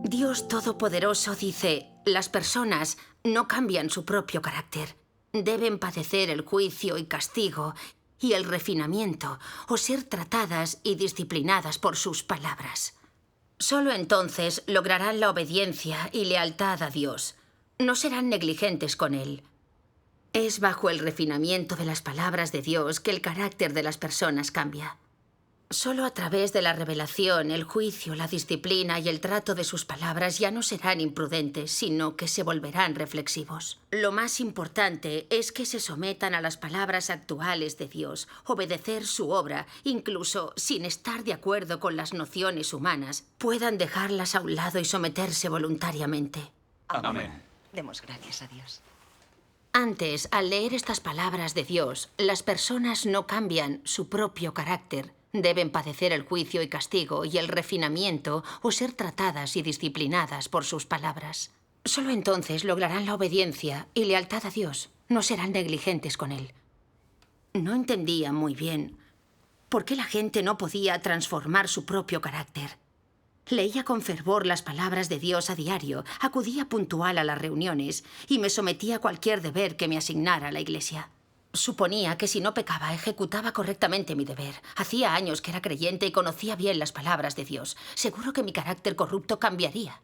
Dios Todopoderoso dice, las personas no cambian su propio carácter. Deben padecer el juicio y castigo y el refinamiento o ser tratadas y disciplinadas por sus palabras. Solo entonces lograrán la obediencia y lealtad a Dios. No serán negligentes con Él. Es bajo el refinamiento de las palabras de Dios que el carácter de las personas cambia. Solo a través de la revelación, el juicio, la disciplina y el trato de sus palabras ya no serán imprudentes, sino que se volverán reflexivos. Lo más importante es que se sometan a las palabras actuales de Dios, obedecer su obra, incluso sin estar de acuerdo con las nociones humanas, puedan dejarlas a un lado y someterse voluntariamente. Amén. Demos gracias a Dios. Antes, al leer estas palabras de Dios, las personas no cambian su propio carácter. Deben padecer el juicio y castigo y el refinamiento o ser tratadas y disciplinadas por sus palabras. Solo entonces lograrán la obediencia y lealtad a Dios. No serán negligentes con Él. No entendía muy bien por qué la gente no podía transformar su propio carácter. Leía con fervor las palabras de Dios a diario, acudía puntual a las reuniones y me sometía a cualquier deber que me asignara la Iglesia. Suponía que si no pecaba, ejecutaba correctamente mi deber. Hacía años que era creyente y conocía bien las palabras de Dios. Seguro que mi carácter corrupto cambiaría.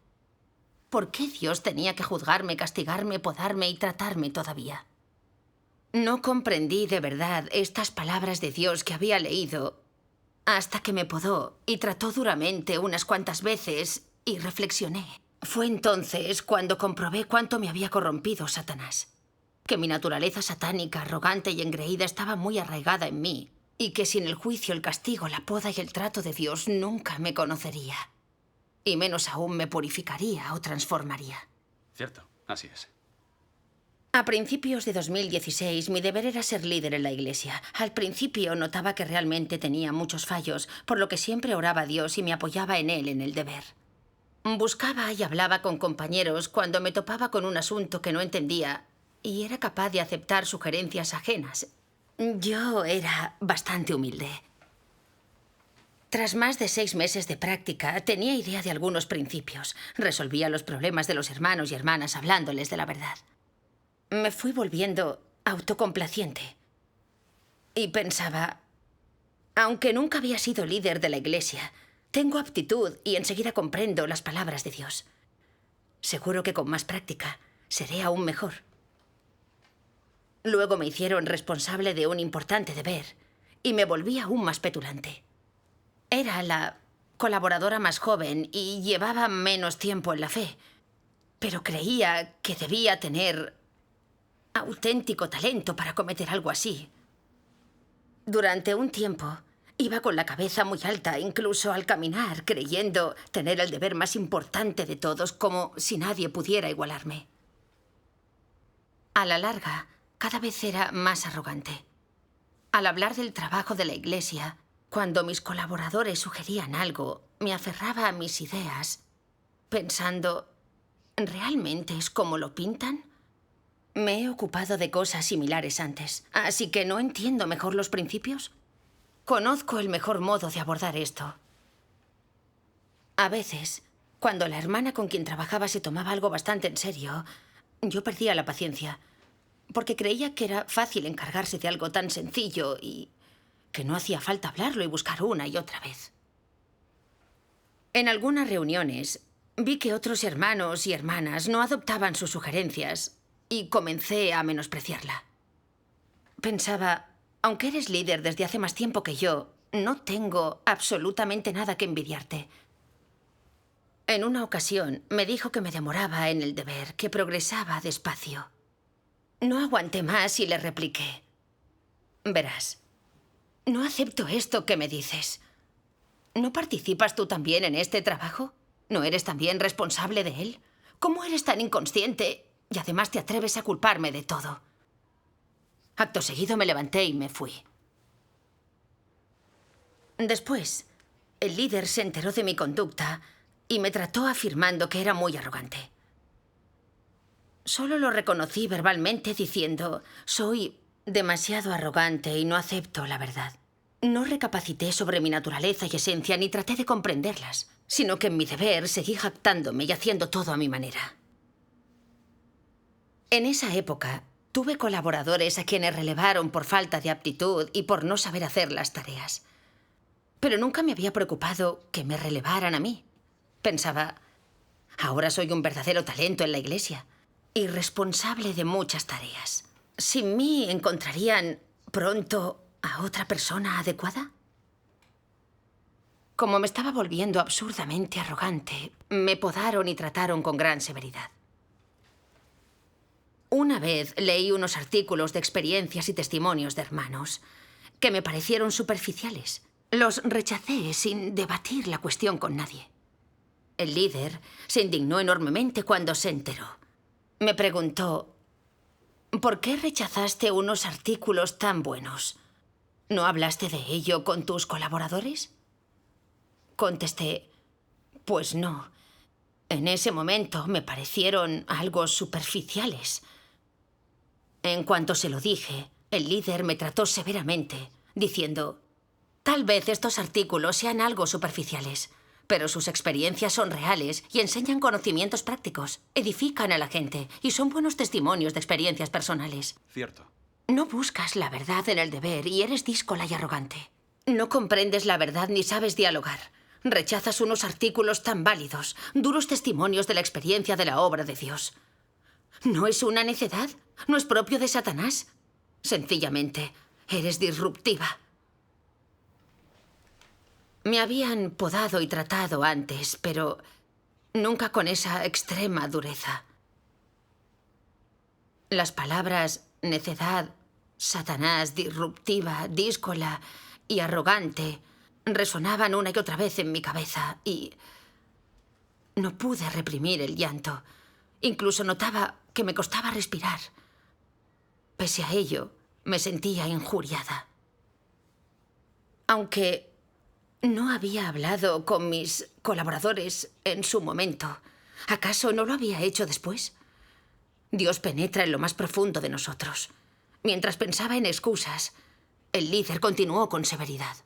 ¿Por qué Dios tenía que juzgarme, castigarme, podarme y tratarme todavía? No comprendí de verdad estas palabras de Dios que había leído hasta que me podó y trató duramente unas cuantas veces y reflexioné. Fue entonces cuando comprobé cuánto me había corrompido Satanás. Que mi naturaleza satánica, arrogante y engreída estaba muy arraigada en mí, y que sin el juicio, el castigo, la poda y el trato de Dios nunca me conocería. Y menos aún me purificaría o transformaría. Cierto, así es. A principios de 2016, mi deber era ser líder en la iglesia. Al principio notaba que realmente tenía muchos fallos, por lo que siempre oraba a Dios y me apoyaba en Él en el deber. Buscaba y hablaba con compañeros cuando me topaba con un asunto que no entendía y era capaz de aceptar sugerencias ajenas. Yo era bastante humilde. Tras más de 6 meses de práctica, tenía idea de algunos principios. Resolvía los problemas de los hermanos y hermanas hablándoles de la verdad. Me fui volviendo autocomplaciente. Y pensaba, aunque nunca había sido líder de la iglesia, tengo aptitud y enseguida comprendo las palabras de Dios. Seguro que con más práctica seré aún mejor. Luego me hicieron responsable de un importante deber y me volví aún más petulante. Era la colaboradora más joven y llevaba menos tiempo en la fe, pero creía que debía tener auténtico talento para cometer algo así. Durante un tiempo iba con la cabeza muy alta, incluso al caminar, creyendo tener el deber más importante de todos, como si nadie pudiera igualarme. A la larga, cada vez era más arrogante. Al hablar del trabajo de la iglesia, cuando mis colaboradores sugerían algo, me aferraba a mis ideas, pensando, ¿realmente es como lo pintan? Me he ocupado de cosas similares antes, así que no entiendo mejor los principios. Conozco el mejor modo de abordar esto. A veces, cuando la hermana con quien trabajaba se tomaba algo bastante en serio, yo perdía la paciencia, porque creía que era fácil encargarse de algo tan sencillo y que no hacía falta hablarlo y buscar una y otra vez. En algunas reuniones vi que otros hermanos y hermanas no adoptaban sus sugerencias y comencé a menospreciarla. Pensaba, aunque eres líder desde hace más tiempo que yo, no tengo absolutamente nada que envidiarte. En una ocasión me dijo que me demoraba en el deber, que progresaba despacio. No aguanté más y le repliqué, verás, no acepto esto que me dices. ¿No participas tú también en este trabajo? ¿No eres también responsable de él? ¿Cómo eres tan inconsciente y además te atreves a culparme de todo? Acto seguido me levanté y me fui. Después, el líder se enteró de mi conducta y me trató afirmando que era muy arrogante. Solo lo reconocí verbalmente diciendo, soy demasiado arrogante y no acepto la verdad. No recapacité sobre mi naturaleza y esencia ni traté de comprenderlas. sino que en mi deber seguí jactándome y haciendo todo a mi manera. En esa época tuve colaboradores a quienes relevaron por falta de aptitud y por no saber hacer las tareas. Pero nunca me había preocupado que me relevaran a mí. Pensaba, ahora soy un verdadero talento en la iglesia y responsable de muchas tareas. ¿Sin mí encontrarían pronto a otra persona adecuada? Como me estaba volviendo absurdamente arrogante, me podaron y trataron con gran severidad. Una vez leí unos artículos de experiencias y testimonios de hermanos que me parecieron superficiales. Los rechacé sin debatir la cuestión con nadie. El líder se indignó enormemente cuando se enteró. Me preguntó, ¿por qué rechazaste unos artículos tan buenos? ¿No hablaste de ello con tus colaboradores? Contesté, pues no. En ese momento me parecieron algo superficiales. En cuanto se lo dije, el líder me trató severamente, diciendo, tal vez estos artículos sean algo superficiales, pero sus experiencias son reales y enseñan conocimientos prácticos, edifican a la gente y son buenos testimonios de experiencias personales. Cierto. No buscas la verdad en el deber y eres díscola y arrogante. No comprendes la verdad ni sabes dialogar. Rechazas unos artículos tan válidos, duros testimonios de la experiencia de la obra de Dios. ¿No es una necedad? ¿No es propio de Satanás? Sencillamente, eres disruptiva. Me habían podado y tratado antes, pero nunca con esa extrema dureza. Las palabras necedad, Satanás, disruptiva, díscola y arrogante resonaban una y otra vez en mi cabeza y no pude reprimir el llanto. Incluso notaba que me costaba respirar. Pese a ello, me sentía injuriada. Aunque no había hablado con mis colaboradores en su momento, ¿acaso no lo había hecho después? Dios penetra en lo más profundo de nosotros. Mientras pensaba en excusas, el líder continuó con severidad.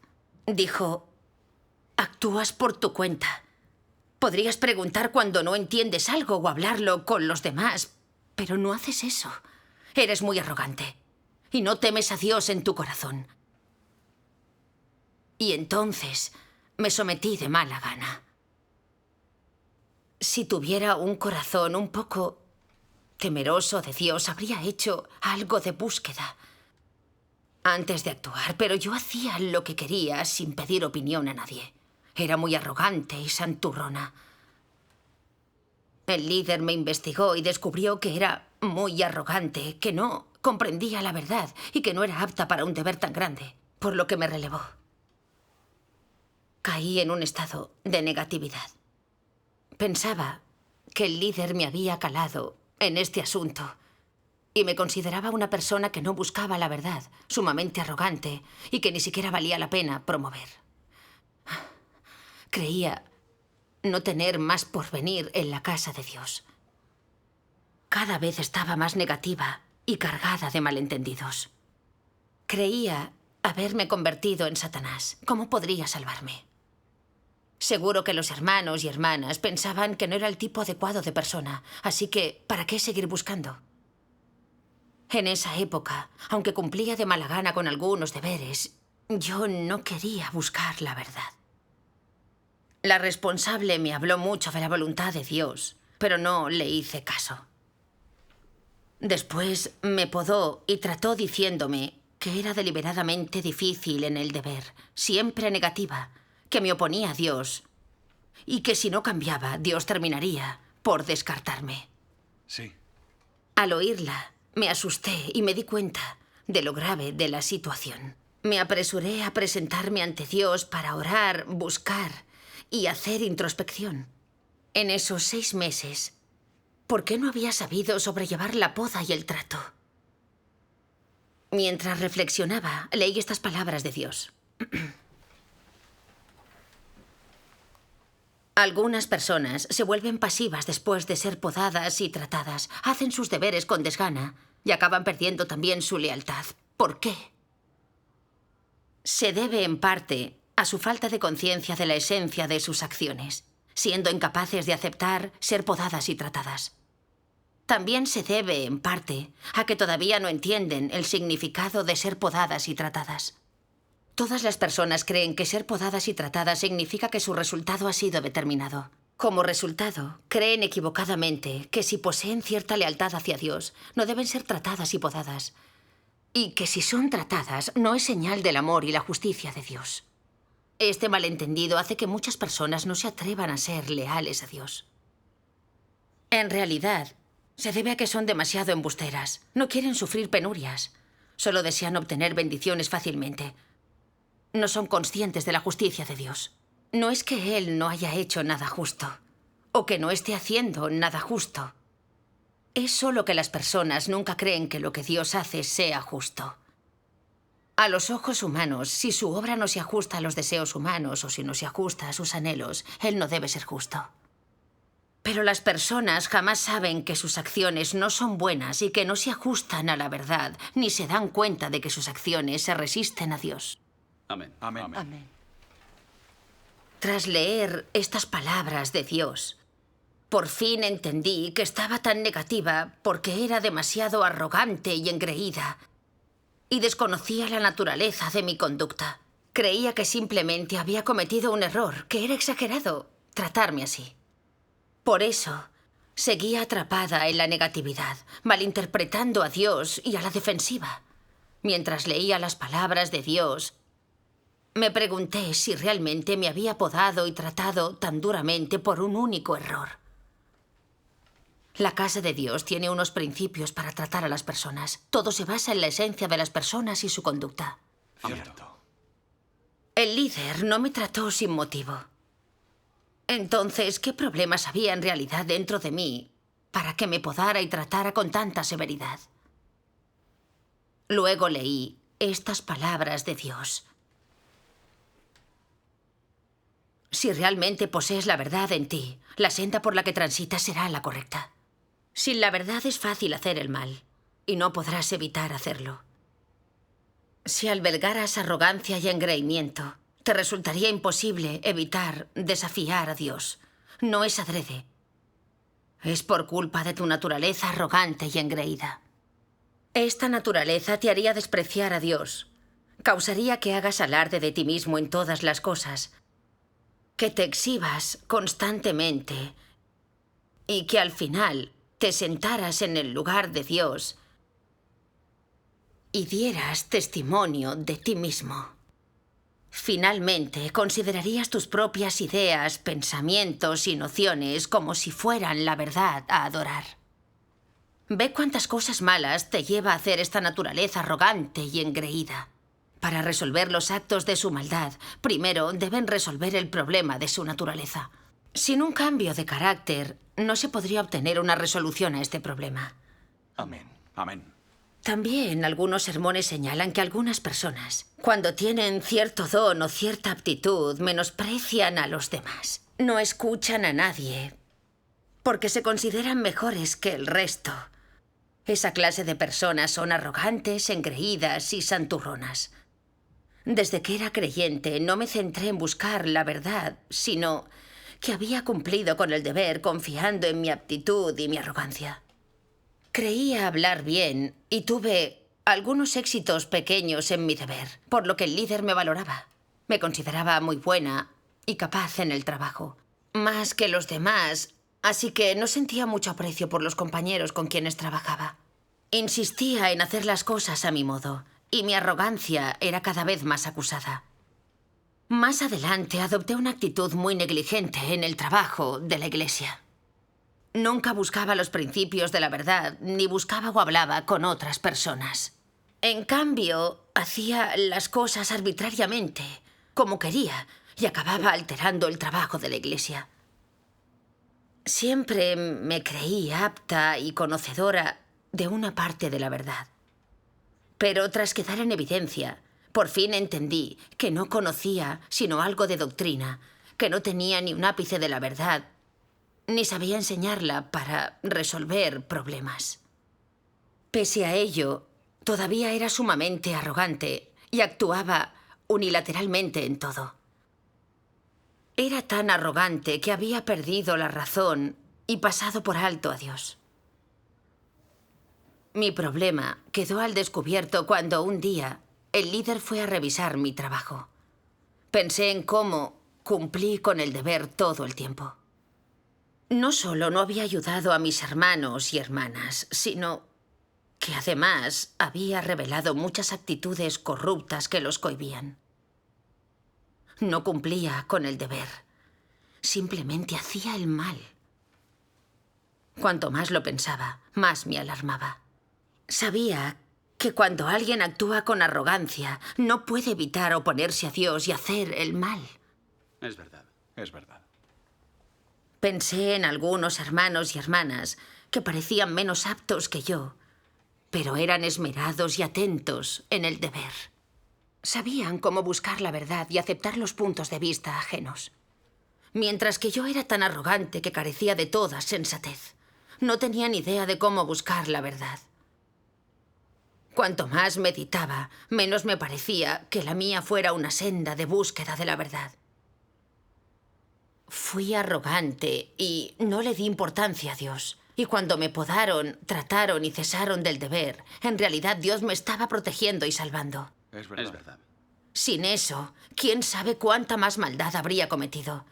Dijo, actúas por tu cuenta. Podrías preguntar cuando no entiendes algo o hablarlo con los demás, pero no haces eso. Eres muy arrogante y no temes a Dios en tu corazón. Y entonces me sometí de mala gana. Si tuviera un corazón un poco temeroso de Dios, habría hecho algo de búsqueda antes de actuar, pero yo hacía lo que quería sin pedir opinión a nadie. Era muy arrogante y santurrona. El líder me investigó y descubrió que era muy arrogante, que no comprendía la verdad y que no era apta para un deber tan grande, por lo que me relevó. Caí en un estado de negatividad. Pensaba que el líder me había calado en este asunto y me consideraba una persona que no buscaba la verdad, sumamente arrogante y que ni siquiera valía la pena promover. Creía no tener más porvenir en la casa de Dios. Cada vez estaba más negativa y cargada de malentendidos. Creía haberme convertido en Satanás. ¿Cómo podría salvarme? Seguro que los hermanos y hermanas pensaban que no era el tipo adecuado de persona, así que ¿para qué seguir buscando? En esa época, aunque cumplía de mala gana con algunos deberes, yo no quería buscar la verdad. La responsable me habló mucho de la voluntad de Dios, pero no le hice caso. Después me podó y trató diciéndome que era deliberadamente difícil en el deber, siempre negativa, que me oponía a Dios y que si no cambiaba, Dios terminaría por descartarme. Sí. Al oírla, me asusté y me di cuenta de lo grave de la situación. Me apresuré a presentarme ante Dios para orar, buscar y hacer introspección. En esos 6 meses, ¿por qué no había sabido sobrellevar la poda y el trato? Mientras reflexionaba, leí estas palabras de Dios. Algunas personas se vuelven pasivas después de ser podadas y tratadas, hacen sus deberes con desgana y acaban perdiendo también su lealtad. ¿Por qué? Se debe en parte a su falta de conciencia de la esencia de sus acciones. siendo incapaces de aceptar ser podadas y tratadas. También se debe, en parte, a que todavía no entienden el significado de ser podadas y tratadas. Todas las personas creen que ser podadas y tratadas significa que su resultado ha sido determinado. Como resultado, creen equivocadamente que si poseen cierta lealtad hacia Dios, no deben ser tratadas y podadas. Y que si son tratadas, no es señal del amor y la justicia de Dios. Este malentendido hace que muchas personas no se atrevan a ser leales a Dios. En realidad, se debe a que son demasiado embusteras. No quieren sufrir penurias. Solo desean obtener bendiciones fácilmente. No son conscientes de la justicia de Dios. No es que Él no haya hecho nada justo, o que no esté haciendo nada justo. Es solo que las personas nunca creen que lo que Dios hace sea justo. A los ojos humanos, si su obra no se ajusta a los deseos humanos o si no se ajusta a sus anhelos, Él no debe ser justo. Pero las personas jamás saben que sus acciones no son buenas y que no se ajustan a la verdad, ni se dan cuenta de que sus acciones se resisten a Dios. Amén. Amén. Amén. Tras leer estas palabras de Dios, por fin entendí que estaba tan negativa porque era demasiado arrogante y engreída y desconocía la naturaleza de mi conducta. Creía que simplemente había cometido un error, que era exagerado tratarme así. Por eso, seguía atrapada en la negatividad, malinterpretando a Dios y a la defensiva. Mientras leía las palabras de Dios, me pregunté si realmente me había podado y tratado tan duramente por un único error. La casa de Dios tiene unos principios para tratar a las personas. Todo se basa en la esencia de las personas y su conducta. Cierto. El líder no me trató sin motivo. Entonces, ¿qué problemas había en realidad dentro de mí para que me podara y tratara con tanta severidad? Luego leí estas palabras de Dios. Si realmente posees la verdad en ti, la senda por la que transitas será la correcta. Sin la verdad es fácil hacer el mal, y no podrás evitar hacerlo. Si albergaras arrogancia y engreimiento, te resultaría imposible evitar desafiar a Dios. No es adrede. Es por culpa de tu naturaleza arrogante y engreída. Esta naturaleza te haría despreciar a Dios. Causaría que hagas alarde de ti mismo en todas las cosas, que te exhibas constantemente y que al final te sentaras en el lugar de Dios y dieras testimonio de ti mismo. Finalmente, considerarías tus propias ideas, pensamientos y nociones como si fueran la verdad a adorar. Ve cuántas cosas malas te lleva a hacer esta naturaleza arrogante y engreída. Para resolver los actos de su maldad, primero deben resolver el problema de su naturaleza. Sin un cambio de carácter, no se podría obtener una resolución a este problema. Amén. Amén. También algunos sermones señalan que algunas personas, cuando tienen cierto don o cierta aptitud, menosprecian a los demás. No escuchan a nadie porque se consideran mejores que el resto. Esa clase de personas son arrogantes, engreídas y santurronas. Desde que era creyente no me centré en buscar la verdad, sino que había cumplido con el deber confiando en mi aptitud y mi arrogancia. Creía hablar bien y tuve algunos éxitos pequeños en mi deber, por lo que el líder me valoraba. Me consideraba muy buena y capaz en el trabajo, más que los demás, así que no sentía mucho aprecio por los compañeros con quienes trabajaba. Insistía en hacer las cosas a mi modo, y mi arrogancia era cada vez más acusada. Más adelante adopté una actitud muy negligente en el trabajo de la iglesia. Nunca buscaba los principios de la verdad, ni buscaba o hablaba con otras personas. En cambio, hacía las cosas arbitrariamente, como quería, y acababa alterando el trabajo de la iglesia. Siempre me creí apta y conocedora de una parte de la verdad. Pero tras quedar en evidencia, por fin entendí que no conocía sino algo de doctrina, que no tenía ni un ápice de la verdad, ni sabía enseñarla para resolver problemas. Pese a ello, todavía era sumamente arrogante y actuaba unilateralmente en todo. Era tan arrogante que había perdido la razón y pasado por alto a Dios. Mi problema quedó al descubierto cuando un día el líder fue a revisar mi trabajo. Pensé en cómo cumplí con el deber todo el tiempo. No solo no había ayudado a mis hermanos y hermanas, sino que además había revelado muchas actitudes corruptas que los cohibían. No cumplía con el deber. Simplemente hacía el mal. Cuanto más lo pensaba, más me alarmaba. Sabía que cuando alguien actúa con arrogancia, no puede evitar oponerse a Dios y hacer el mal. Es verdad. Es verdad. Pensé en algunos hermanos y hermanas que parecían menos aptos que yo, pero eran esmerados y atentos en el deber. Sabían cómo buscar la verdad y aceptar los puntos de vista ajenos. Mientras que yo era tan arrogante que carecía de toda sensatez. No tenía ni idea de cómo buscar la verdad. Cuanto más meditaba, menos me parecía que la mía fuera una senda de búsqueda de la verdad. Fui arrogante y no le di importancia a Dios. Y cuando me podaron, trataron y cesaron del deber, en realidad Dios me estaba protegiendo y salvando. Es verdad. Es verdad. Sin eso, quién sabe cuánta más maldad habría cometido.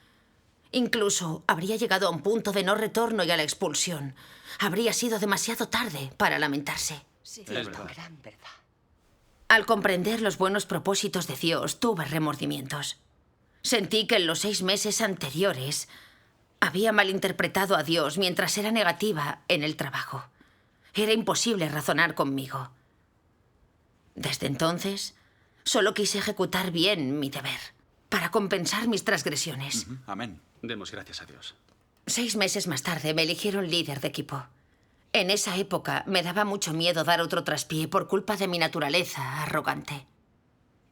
Incluso habría llegado a un punto de no retorno y a la expulsión. Habría sido demasiado tarde para lamentarse. Sí, Es verdad. gran verdad. Al comprender los buenos propósitos de Dios, tuve remordimientos. Sentí que en los 6 meses anteriores había malinterpretado a Dios mientras era negativa en el trabajo. Era imposible razonar conmigo. Desde entonces, solo quise ejecutar bien mi deber, para compensar mis transgresiones. Amén. Demos gracias a Dios. 6 meses más tarde me eligieron líder de equipo. En esa época me daba mucho miedo dar otro traspié por culpa de mi naturaleza arrogante.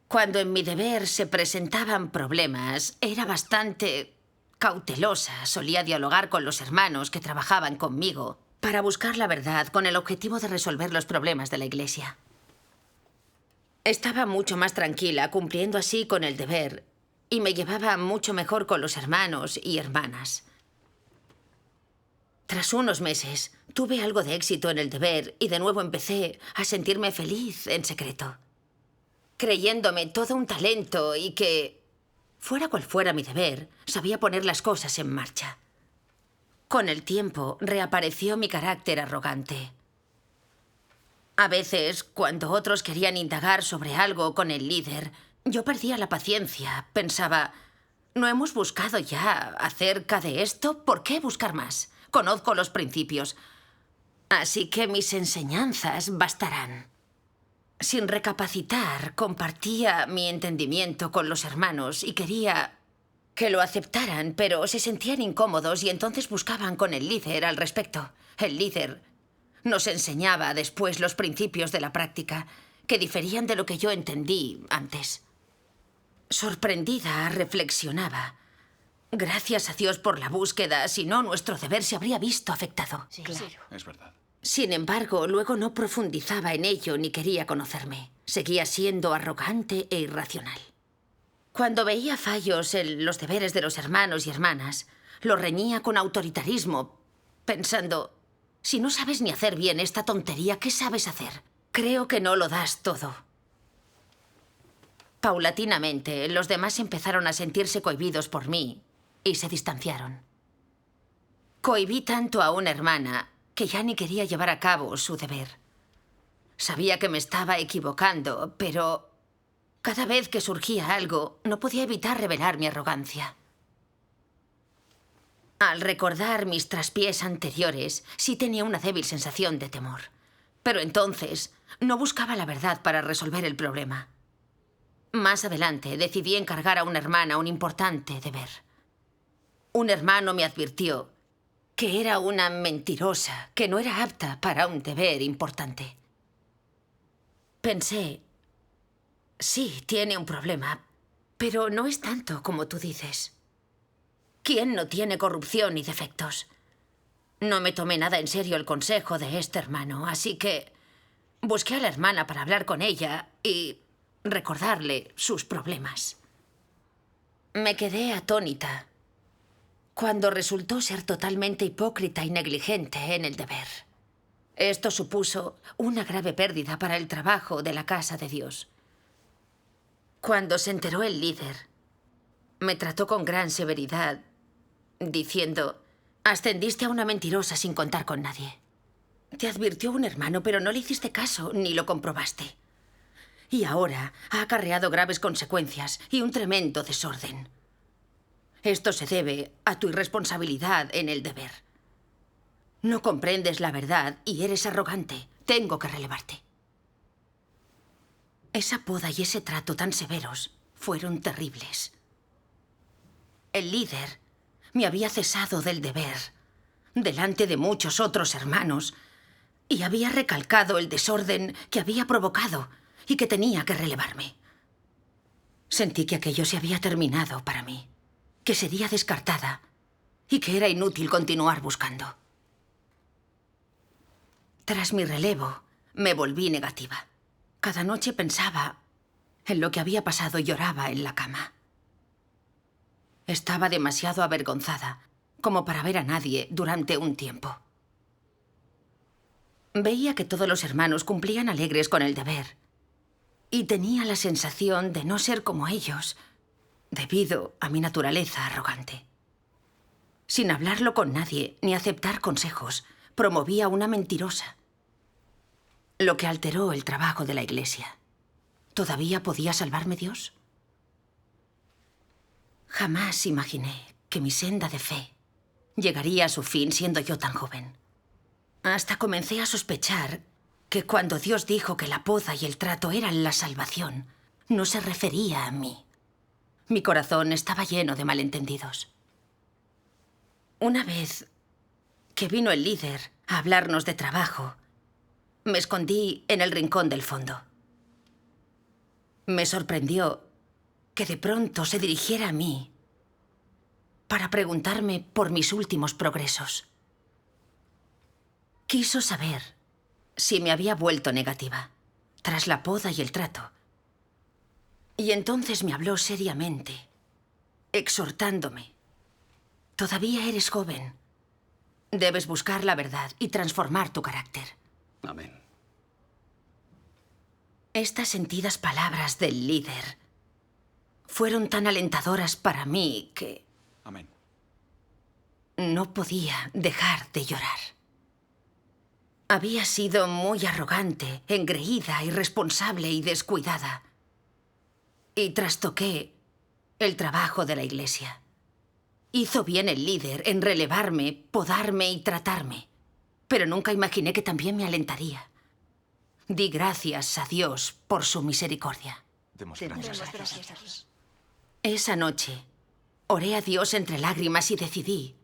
Cuando en mi deber se presentaban problemas, era bastante cautelosa. Solía dialogar con los hermanos que trabajaban conmigo para buscar la verdad con el objetivo de resolver los problemas de la iglesia. Estaba mucho más tranquila cumpliendo así con el deber y me llevaba mucho mejor con los hermanos y hermanas. Tras unos meses, tuve algo de éxito en el deber y de nuevo empecé a sentirme feliz en secreto, creyéndome todo un talento y que, fuera cual fuera mi deber, sabía poner las cosas en marcha. Con el tiempo, reapareció mi carácter arrogante. A veces, cuando otros querían indagar sobre algo con el líder, yo perdía la paciencia. Pensaba, ¿no hemos buscado ya acerca de esto? ¿Por qué buscar más? Conozco los principios, así que mis enseñanzas bastarán. Sin recapacitar, compartía mi entendimiento con los hermanos y quería que lo aceptaran, pero se sentían incómodos y entonces buscaban con el líder al respecto. El líder nos enseñaba después los principios de la práctica, que diferían de lo que yo entendí antes. Sorprendida, reflexionaba. Gracias a Dios por la búsqueda, si no, nuestro deber se habría visto afectado. Sí, Claro. sí. Es verdad. Sin embargo, luego no profundizaba en ello ni quería conocerme. Seguía siendo arrogante e irracional. Cuando veía fallos en los deberes de los hermanos y hermanas, lo reñía con autoritarismo, pensando, si no sabes ni hacer bien esta tontería, ¿qué sabes hacer? Creo que no lo das todo. Paulatinamente, los demás empezaron a sentirse cohibidos por mí y se distanciaron. Cohibí tanto a una hermana que ya ni quería llevar a cabo su deber. Sabía que me estaba equivocando, pero cada vez que surgía algo, no podía evitar revelar mi arrogancia. Al recordar mis traspiés anteriores, sí tenía una débil sensación de temor. Pero entonces, no buscaba la verdad para resolver el problema. Más adelante, decidí encargar a una hermana un importante deber. Un hermano me advirtió que era una mentirosa, que no era apta para un deber importante. Pensé, sí, tiene un problema, pero no es tanto como tú dices. ¿Quién no tiene corrupción y defectos? No me tomé nada en serio el consejo de este hermano, así que busqué a la hermana para hablar con ella y recordarle sus problemas. Me quedé atónita cuando resultó ser totalmente hipócrita y negligente en el deber. Esto supuso una grave pérdida para el trabajo de la casa de Dios. Cuando se enteró el líder, me trató con gran severidad, diciendo: ascendiste a una mentirosa sin contar con nadie. Te advirtió un hermano, pero no le hiciste caso ni lo comprobaste. Y ahora ha acarreado graves consecuencias y un tremendo desorden. Esto se debe a tu irresponsabilidad en el deber. No comprendes la verdad y eres arrogante. Tengo que relevarte. Esa poda y ese trato tan severos fueron terribles. El líder me había cesado del deber delante de muchos otros hermanos y había recalcado el desorden que había provocado y que tenía que relevarme. Sentí que aquello se había terminado para mí, que sería descartada y que era inútil continuar buscando. Tras mi relevo, me volví negativa. Cada noche pensaba en lo que había pasado y lloraba en la cama. Estaba demasiado avergonzada como para ver a nadie durante un tiempo. Veía que todos los hermanos cumplían alegres con el deber y tenía la sensación de no ser como ellos, debido a mi naturaleza arrogante. Sin hablarlo con nadie ni aceptar consejos, promovía una mentirosa, lo que alteró el trabajo de la Iglesia. ¿Todavía podía salvarme Dios? Jamás imaginé que mi senda de fe llegaría a su fin siendo yo tan joven. Hasta comencé a sospechar que cuando Dios dijo que la poda y el trato eran la salvación, no se refería a mí. Mi corazón estaba lleno de malentendidos. Una vez que vino el líder a hablarnos de trabajo, me escondí en el rincón del fondo. Me sorprendió que de pronto se dirigiera a mí para preguntarme por mis últimos progresos. Quiso saber si me había vuelto negativa tras la poda y el trato. Y entonces me habló seriamente, exhortándome. Todavía eres joven. Debes buscar la verdad y transformar tu carácter. Amén. Estas sentidas palabras del líder fueron tan alentadoras para mí que Amén. no podía dejar de llorar. Había sido muy arrogante, engreída, irresponsable y descuidada. Y trastoqué el trabajo de la Iglesia. Hizo bien el líder en relevarme, podarme y tratarme. Pero nunca imaginé que también me alentaría. Di gracias a Dios por su misericordia. Demos gracias a Dios. Esa noche, oré a Dios entre lágrimas y decidí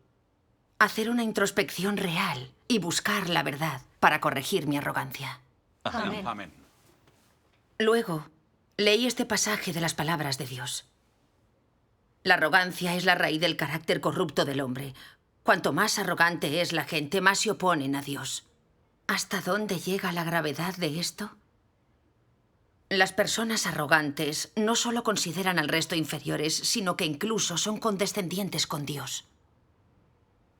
hacer una introspección real y buscar la verdad para corregir mi arrogancia. Amén. Amén. Luego, leí este pasaje de las palabras de Dios. La arrogancia es la raíz del carácter corrupto del hombre. Cuanto más arrogante es la gente, más se oponen a Dios. ¿Hasta dónde llega la gravedad de esto? Las personas arrogantes no solo consideran al resto inferiores, sino que incluso son condescendientes con Dios.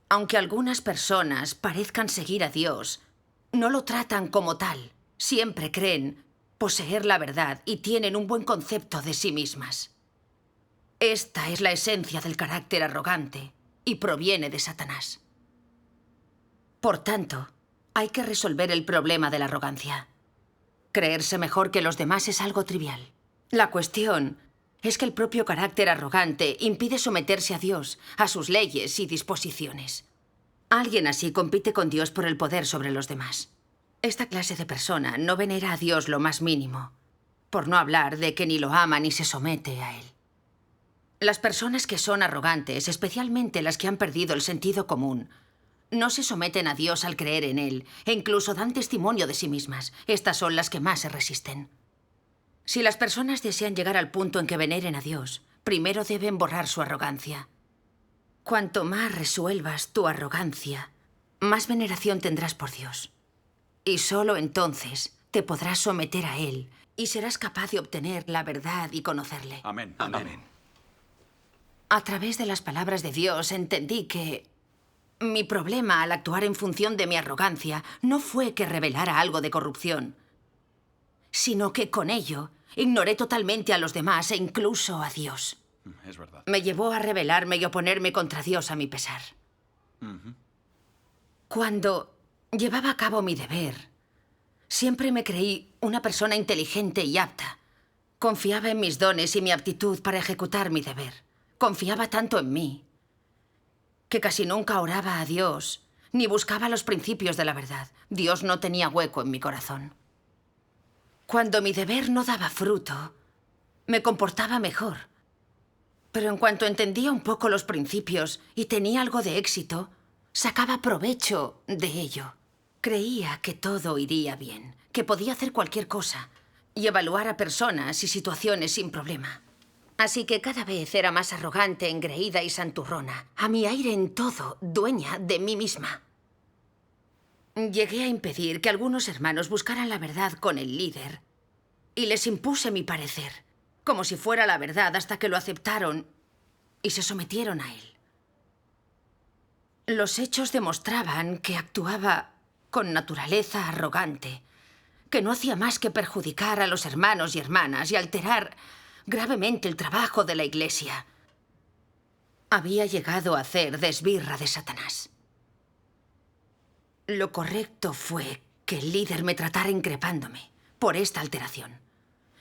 Aunque algunas personas parezcan seguir a Dios, no lo tratan como tal. Siempre creen poseer la verdad y tienen un buen concepto de sí mismas. Esta es la esencia del carácter arrogante y proviene de Satanás. Por tanto, hay que resolver el problema de la arrogancia. Creerse mejor que los demás es algo trivial. La cuestión es que el propio carácter arrogante impide someterse a Dios, a sus leyes y disposiciones. Alguien así compite con Dios por el poder sobre los demás. Esta clase de persona no venera a Dios lo más mínimo, por no hablar de que ni lo ama ni se somete a Él. Las personas que son arrogantes, especialmente las que han perdido el sentido común, no se someten a Dios al creer en Él e incluso dan testimonio de sí mismas. Estas son las que más se resisten. Si las personas desean llegar al punto en que veneren a Dios, primero deben borrar su arrogancia. Cuanto más resuelvas tu arrogancia, más veneración tendrás por Dios. Y solo entonces te podrás someter a Él y serás capaz de obtener la verdad y conocerle. Amén. Amén. Amén. A través de las palabras de Dios entendí que mi problema al actuar en función de mi arrogancia no fue que revelara algo de corrupción, sino que con ello ignoré totalmente a los demás e incluso a Dios. Es verdad. Me llevó a rebelarme y oponerme contra Dios a mi pesar. Cuando llevaba a cabo mi deber, siempre me creí una persona inteligente y apta. Confiaba en mis dones y mi aptitud para ejecutar mi deber. Confiaba tanto en mí que casi nunca oraba a Dios ni buscaba los principios de la verdad. Dios no tenía hueco en mi corazón. Cuando mi deber no daba fruto, me comportaba mejor. Pero en cuanto entendía un poco los principios y tenía algo de éxito, sacaba provecho de ello. Creía que todo iría bien, que podía hacer cualquier cosa y evaluar a personas y situaciones sin problema. Así que cada vez era más arrogante, engreída y santurrona, a mi aire en todo, dueña de mí misma. Llegué a impedir que algunos hermanos buscaran la verdad con el líder y les impuse mi parecer, como si fuera la verdad, hasta que lo aceptaron y se sometieron a él. Los hechos demostraban que actuaba con naturaleza arrogante, que no hacía más que perjudicar a los hermanos y hermanas y alterar gravemente el trabajo de la Iglesia. Había llegado a hacer de esbirra de Satanás. Lo correcto fue que el líder me tratara increpándome por esta alteración.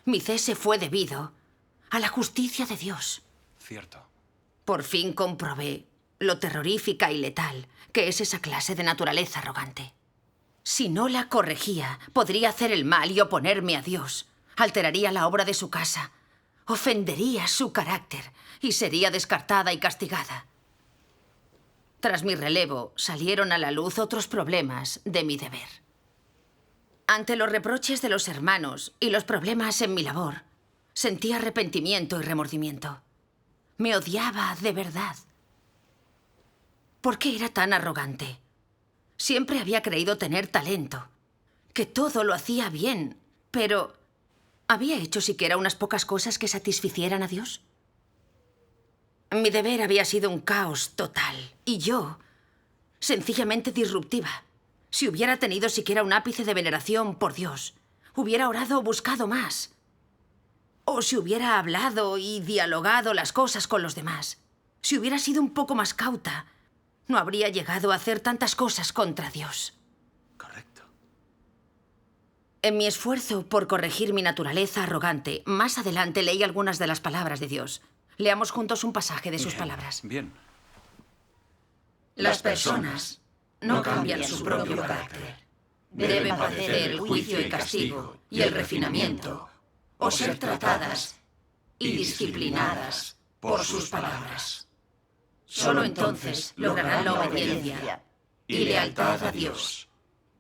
Mi cese fue debido a la justicia de Dios. Cierto. Por fin comprobé lo terrorífica y letal que es esa clase de naturaleza arrogante. Si no la corregía, podría hacer el mal y oponerme a Dios. Alteraría la obra de su casa, ofendería su carácter y sería descartada y castigada. Tras mi relevo, salieron a la luz otros problemas de mi deber. Ante los reproches de los hermanos y los problemas en mi labor, sentí arrepentimiento y remordimiento. Me odiaba de verdad. ¿Por qué era tan arrogante? Siempre había creído tener talento, que todo lo hacía bien, pero ¿había hecho siquiera unas pocas cosas que satisficieran a Dios? Mi deber había sido un caos total, y yo, sencillamente disruptiva. Si hubiera tenido siquiera un ápice de veneración por Dios, hubiera orado o buscado más. O si hubiera hablado y dialogado las cosas con los demás. Si hubiera sido un poco más cauta, no habría llegado a hacer tantas cosas contra Dios. Correcto. En mi esfuerzo por corregir mi naturaleza arrogante, más adelante leí algunas de las palabras de Dios. Leamos juntos un pasaje de sus palabras. Bien. Las personas no cambian su propio carácter. Deben padecer el juicio y castigo y el refinamiento, o ser tratadas y disciplinadas por sus palabras. Solo entonces lograrán la obediencia y lealtad a Dios.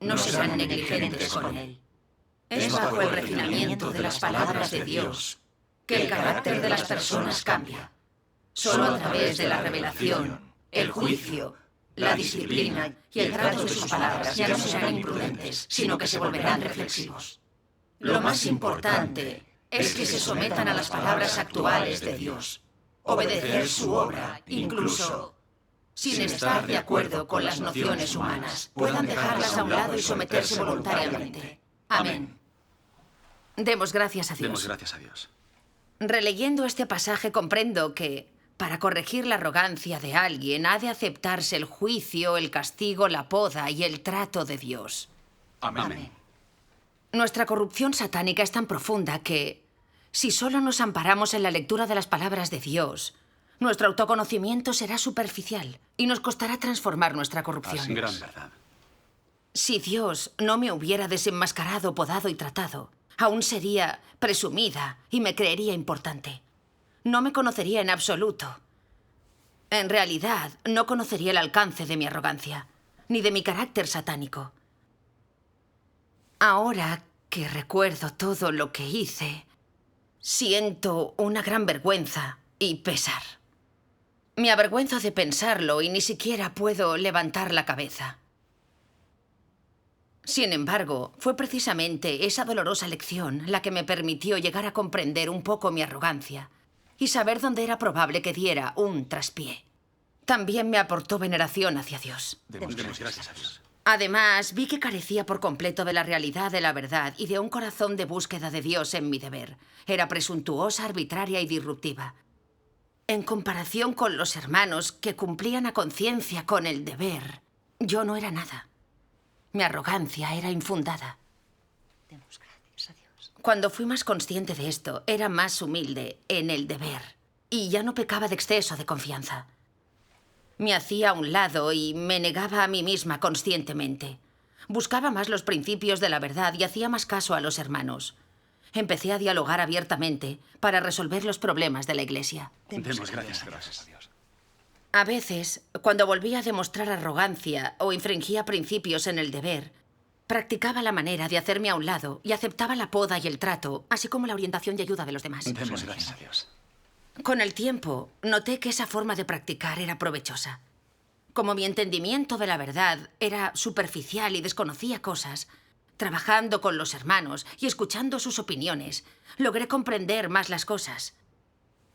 No serán negligentes con Él. Es bajo el refinamiento de las palabras de Dios que el carácter de las personas cambia. Solo a través de la revelación, el juicio, la disciplina y el trato de sus palabras ya no serán imprudentes, sino que se volverán reflexivos. Lo más importante es que se sometan a las palabras actuales de Dios. Obedecer su obra, incluso sin estar de acuerdo con las nociones humanas, puedan dejarlas a un lado y someterse voluntariamente. Amén. Demos gracias a Dios. Demos gracias a Dios. Releyendo este pasaje comprendo que para corregir la arrogancia de alguien ha de aceptarse el juicio, el castigo, la poda y el trato de Dios. Amén. Nuestra corrupción satánica es tan profunda que, si solo nos amparamos en la lectura de las palabras de Dios, nuestro autoconocimiento será superficial y nos costará transformar nuestra corrupción. Así es. Gran verdad. Si Dios no me hubiera desenmascarado, podado y tratado, aún sería presumida y me creería importante. No me conocería en absoluto. En realidad, no conocería el alcance de mi arrogancia, ni de mi carácter satánico. Ahora que recuerdo todo lo que hice, siento una gran vergüenza y pesar. Me avergüenzo de pensarlo y ni siquiera puedo levantar la cabeza. Sin embargo, fue precisamente esa dolorosa lección la que me permitió llegar a comprender un poco mi arrogancia y saber dónde era probable que diera un traspié. También me aportó veneración hacia Dios. Demos Demos gracias gracias a Dios. Además, vi que carecía por completo de la realidad de la verdad y de un corazón de búsqueda de Dios en mi deber. Era presuntuosa, arbitraria y disruptiva. En comparación con los hermanos que cumplían a conciencia con el deber, yo no era nada. Mi arrogancia era infundada. Demos gracias a Dios. Cuando fui más consciente de esto, era más humilde en el deber y ya no pecaba de exceso de confianza. Me hacía a un lado y me negaba a mí misma conscientemente. Buscaba más los principios de la verdad y hacía más caso a los hermanos. Empecé a dialogar abiertamente para resolver los problemas de la Iglesia. Demos gracias a a Dios. Dios. A veces, cuando volvía a demostrar arrogancia o infringía principios en el deber, practicaba la manera de hacerme a un lado y aceptaba la poda y el trato, así como la orientación y ayuda de los demás. Demos gracias a Dios. Con el tiempo, noté que esa forma de practicar era provechosa. Como mi entendimiento de la verdad era superficial y desconocía cosas, trabajando con los hermanos y escuchando sus opiniones, logré comprender más las cosas.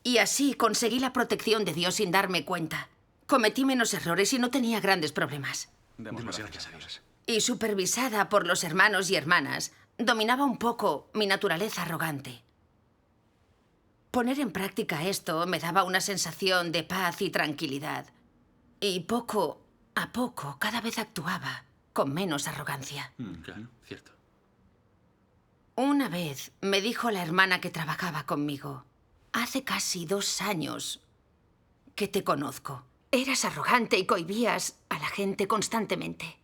Y así conseguí la protección de Dios sin darme cuenta. Cometí menos errores y no tenía grandes problemas. Demos Demos gracias a gracias a Dios. Dios. Y supervisada por los hermanos y hermanas, dominaba un poco mi naturaleza arrogante. Poner en práctica esto me daba una sensación de paz y tranquilidad. Y poco a poco, cada vez actuaba con menos arrogancia. Claro, cierto. Una vez me dijo la hermana que trabajaba conmigo: hace casi 2 años que te conozco. Eras arrogante y cohibías a la gente constantemente.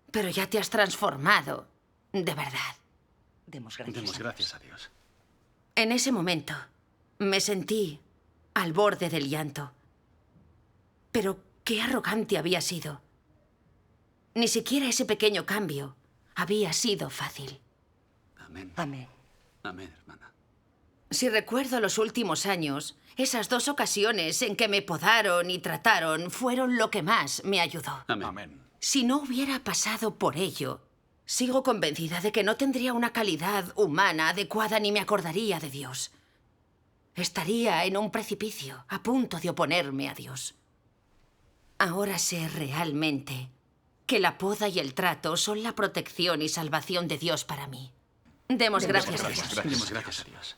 Pero ya te has transformado, de verdad. Demos gracias Demos a Dios. gracias a Dios. En ese momento me sentí al borde del llanto. Pero qué arrogante había sido. Ni siquiera ese pequeño cambio había sido fácil. Amén. Amén. Amén, hermana. Si recuerdo los últimos años, esas 2 ocasiones en que me podaron y trataron fueron lo que más me ayudó. Amén. Amén. Si no hubiera pasado por ello, sigo convencida de que no tendría una calidad humana adecuada ni me acordaría de Dios. Estaría en un precipicio, a punto de oponerme a Dios. Ahora sé realmente que la poda y el trato son la protección y salvación de Dios para mí. Demos gracias a Dios. Demos gracias a Dios.